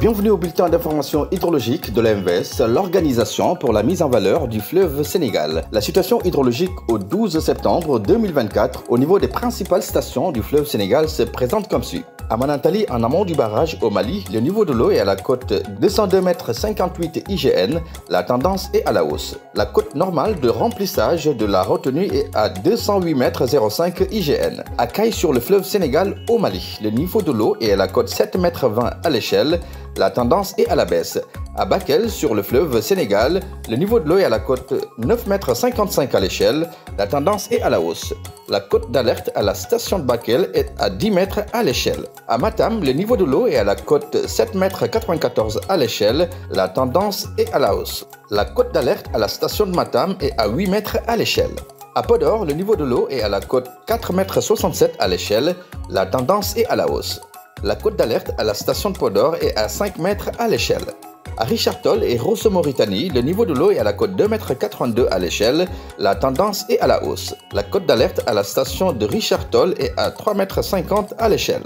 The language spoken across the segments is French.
Bienvenue au bulletin d'information hydrologique de l'AMVS, l'organisation pour la mise en valeur du fleuve Sénégal. La situation hydrologique au 12 septembre 2024 au niveau des principales stations du fleuve Sénégal se présente comme suit. À Manantali, en amont du barrage au Mali, le niveau de l'eau est à la cote 202,58 m IGN. La tendance est à la hausse. La cote normale de remplissage de la retenue est à 208,05 m IGN. À Caille sur le fleuve Sénégal au Mali, le niveau de l'eau est à la cote 7,20 m à l'échelle. La tendance est à la baisse. À Bakel, sur le fleuve Sénégal, le niveau de l'eau est à la cote 9,55 m à l'échelle. La tendance est à la hausse. La cote d'alerte à la station de Bakel est à 10 mètres à l'échelle. À Matam, le niveau de l'eau est à la cote 7,94 m à l'échelle. La tendance est à la hausse. La cote d'alerte à la station de Matam est à 8 mètres à l'échelle. À Podor, le niveau de l'eau est à la cote 4,67 m à l'échelle. La tendance est à la hausse. La cote d'alerte à la station de Podor est à 5 mètres à l'échelle. À Richard Toll et Rosso Mauritanie, le niveau de l'eau est à la cote 2,82 m à l'échelle. La tendance est à la hausse. La cote d'alerte à la station de Richard Toll est à 3,50 m à l'échelle.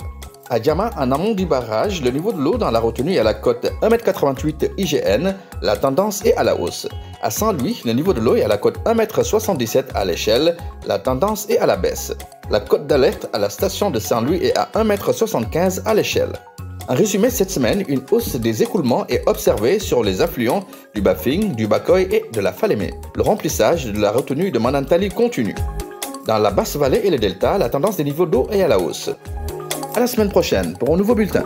À Diama, en amont du barrage, le niveau de l'eau dans la retenue est à la cote 1,88 m IGN. La tendance est à la hausse. À Saint-Louis, le niveau de l'eau est à la cote 1,77 m à l'échelle. La tendance est à la baisse. La cote d'alerte à la station de Saint-Louis est à 1,75 m à l'échelle. En résumé, cette semaine, une hausse des écoulements est observée sur les affluents du Bafing, du Bakoy et de la Falémé. Le remplissage de la retenue de Manantali continue. Dans la basse vallée et le delta, la tendance des niveaux d'eau est à la hausse. À la semaine prochaine pour un nouveau bulletin.